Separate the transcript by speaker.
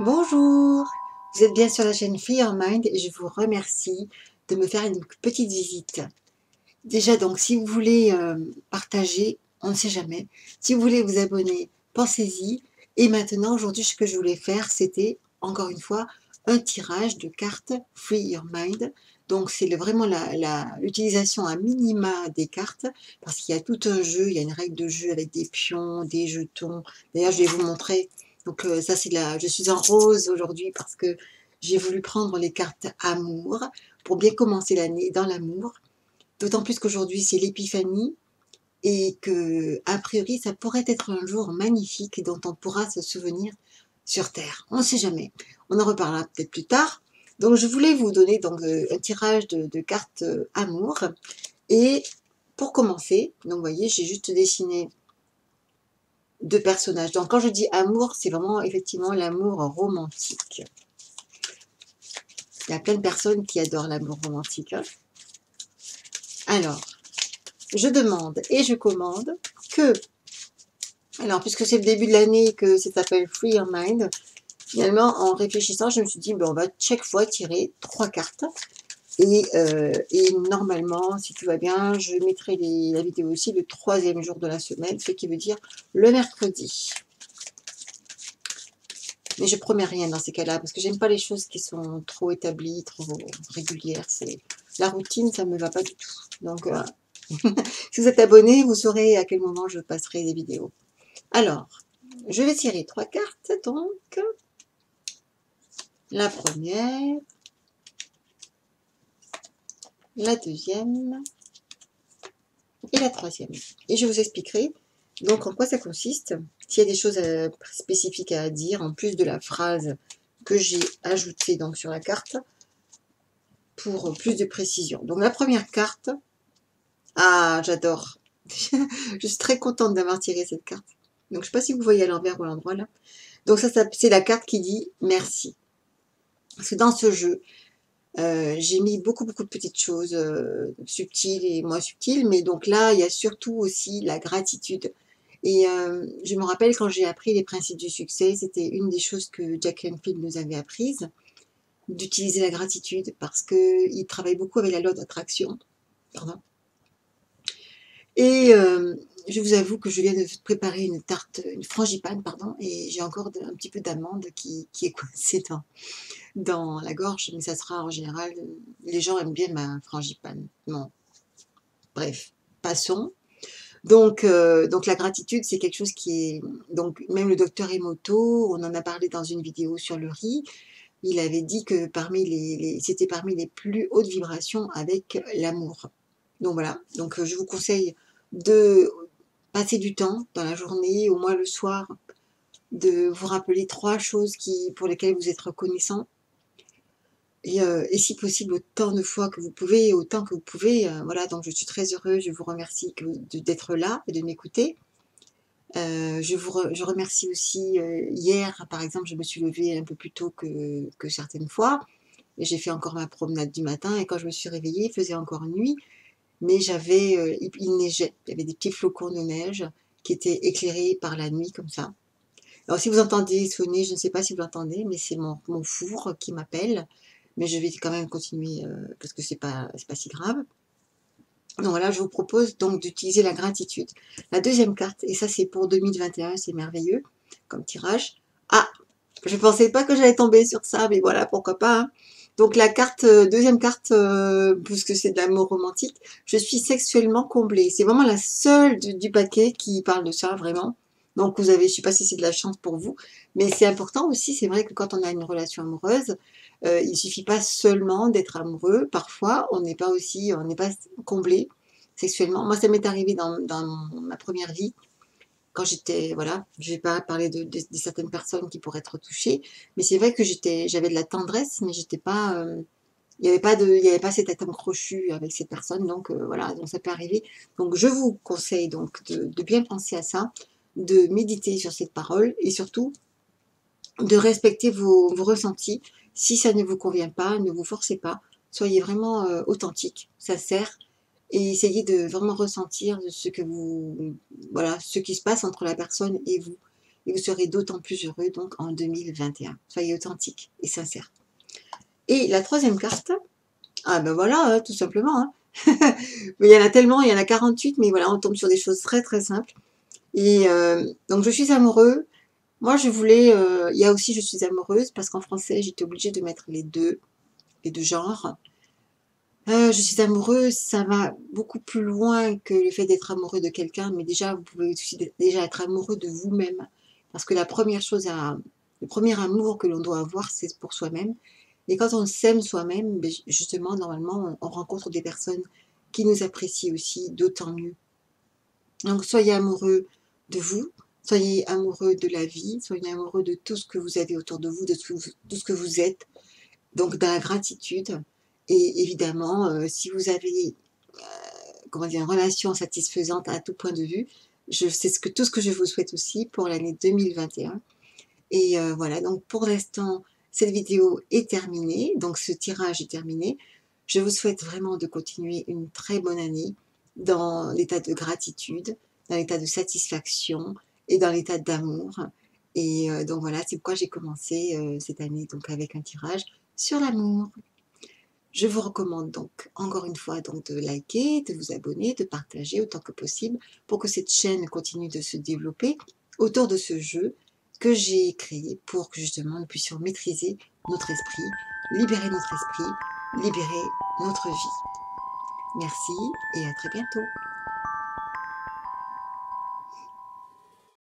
Speaker 1: Bonjour, vous êtes bien sur la chaîne Free Your Mind et je vous remercie de me faire une petite visite. Déjà donc si vous voulez partager, on ne sait jamais, si vous voulez vous abonner, pensez-y. Et maintenant aujourd'hui ce que je voulais faire c'était encore une fois un tirage de cartes Free Your Mind. Donc c'est vraiment l'utilisation à minima des cartes parce qu'il y a tout un jeu, il y a une règle de jeu avec des pions, des jetons. D'ailleurs je vais vous montrer. Donc ça c'est je suis en rose aujourd'hui parce que j'ai voulu prendre les cartes amour pour bien commencer l'année dans l'amour. D'autant plus qu'aujourd'hui c'est l'épiphanie et que a priori ça pourrait être un jour magnifique dont on pourra se souvenir sur Terre. On ne sait jamais. On en reparlera peut-être plus tard. Donc je voulais vous donner donc un tirage de cartes amour. Et pour commencer, donc vous voyez, j'ai juste dessiné deux personnages. Donc quand je dis amour, c'est vraiment effectivement l'amour romantique. Il y a plein de personnes qui adorent l'amour romantique. Hein. Alors, je demande et je commande que, alors puisque c'est le début de l'année que ça s'appelle Free Your Mind, finalement en réfléchissant je me suis dit, ben, on va chaque fois tirer 3 cartes et normalement si tout va bien je mettrai la vidéo aussi le 3e jour de la semaine, ce qui veut dire le mercredi. Mais je promets rien dans ces cas-là parce que j'aime pas les choses qui sont trop établies, trop régulières. La routine, ça me va pas du tout. Donc si vous êtes abonné, vous saurez à quel moment je passerai des vidéos. Alors, je vais tirer 3 cartes, donc la première, la deuxième et la troisième. Et je vous expliquerai donc en quoi ça consiste, s'il y a des choses spécifiques à dire, en plus de la phrase que j'ai ajoutée donc sur la carte, pour plus de précision. Donc la première carte, ah j'adore, je suis très contente d'avoir tiré cette carte. Donc je ne sais pas si vous voyez à l'envers ou à l'endroit là. Donc ça c'est la carte qui dit merci. Parce que dans ce jeu, j'ai mis beaucoup de petites choses subtiles et moins subtiles, mais donc là il y a surtout aussi la gratitude. Et je me rappelle quand j'ai appris les principes du succès, c'était une des choses que Jack Canfield nous avait apprises, d'utiliser la gratitude parce qu'il travaille beaucoup avec la loi d'attraction. Pardon. Et je vous avoue que je viens de préparer une frangipane, pardon, et j'ai encore un petit peu d'amande qui est coincée dans la gorge, mais ça sera en général, les gens aiment bien ma frangipane. Bon, bref, passons. Donc la gratitude, c'est quelque chose qui est... Donc même le docteur Emoto, on en a parlé dans une vidéo sur le riz, il avait dit que c'était parmi les plus hautes vibrations avec l'amour. Donc voilà, donc je vous conseille de passer du temps dans la journée, au moins le soir, de vous rappeler 3 choses pour lesquelles vous êtes reconnaissant. Et si possible, autant de fois que vous pouvez, autant que vous pouvez. Voilà, donc je suis très heureuse, je vous remercie d'être là et de m'écouter. Je remercie aussi, hier, par exemple, je me suis levée un peu plus tôt que certaines fois. Et j'ai fait encore ma promenade du matin. Et quand je me suis réveillée, il faisait encore nuit. Mais il neigeait. Il y avait des petits flocons de neige qui étaient éclairés par la nuit comme ça. Alors si vous entendez sonner, je ne sais pas si vous l'entendez, mais c'est mon four qui m'appelle. Mais je vais quand même continuer parce que c'est pas si grave. Donc voilà, je vous propose donc d'utiliser la gratitude. La deuxième carte, et ça c'est pour 2021, c'est merveilleux comme tirage. Ah, je ne pensais pas que j'allais tomber sur ça, mais voilà, pourquoi pas. Hein. Donc la carte, deuxième carte, puisque c'est de l'amour romantique, je suis sexuellement comblée. C'est vraiment la seule du paquet qui parle de ça, vraiment. Donc vous avez, je ne sais pas si c'est de la chance pour vous, mais c'est important aussi, c'est vrai que quand on a une relation amoureuse, il ne suffit pas seulement d'être amoureux, parfois on n'est pas comblé sexuellement. Moi ça m'est arrivé dans ma première vie, quand j'étais, voilà, je ne vais pas parler de certaines personnes qui pourraient être touchées, mais c'est vrai que j'avais de la tendresse, mais j'étais pas, il n'y avait pas cet atome crochu avec ces personnes, donc voilà, donc ça peut arriver. Donc je vous conseille donc de bien penser à ça, de méditer sur cette parole et surtout de respecter vos ressentis. Si ça ne vous convient pas, ne vous forcez pas, soyez vraiment authentique, sincère, et essayez de vraiment ressentir ce qui se passe entre la personne et vous. et vous serez d'autant plus heureux donc en 2021. Soyez authentique et sincère. Et la troisième carte, ah ben voilà, tout simplement. Hein. Il y en a tellement, il y en a 48, mais voilà, on tombe sur des choses très très simples. Et donc je suis amoureux. Moi je voulais, il y a aussi je suis amoureuse, parce qu'en français j'étais obligée de mettre les deux genres. Je suis amoureuse, ça va beaucoup plus loin que le fait d'être amoureux de quelqu'un, mais déjà vous pouvez aussi déjà être amoureux de vous-même. Parce que la première chose le premier amour que l'on doit avoir, c'est pour soi-même. Et quand on s'aime soi-même, ben, justement, normalement, on rencontre des personnes qui nous apprécient aussi, d'autant mieux. Donc, soyez amoureux de vous, soyez amoureux de la vie, soyez amoureux de tout ce que vous avez autour de vous, de tout ce que vous êtes. Donc, dans la gratitude. Et évidemment, si vous avez comment dire, une relation satisfaisante à tout point de vue, c'est tout ce que je vous souhaite aussi pour l'année 2021. Et voilà, donc pour l'instant, cette vidéo est terminée, donc ce tirage est terminé. Je vous souhaite vraiment de continuer une très bonne année dans l'état de gratitude, dans l'état de satisfaction et dans l'état d'amour. Et donc voilà, c'est pourquoi j'ai commencé cette année donc avec un tirage sur l'amour. Je vous recommande donc encore une fois donc de liker, de vous abonner, de partager autant que possible pour que cette chaîne continue de se développer autour de ce jeu que j'ai créé pour que justement nous puissions maîtriser notre esprit, libérer notre esprit, libérer notre vie. Merci et à très bientôt.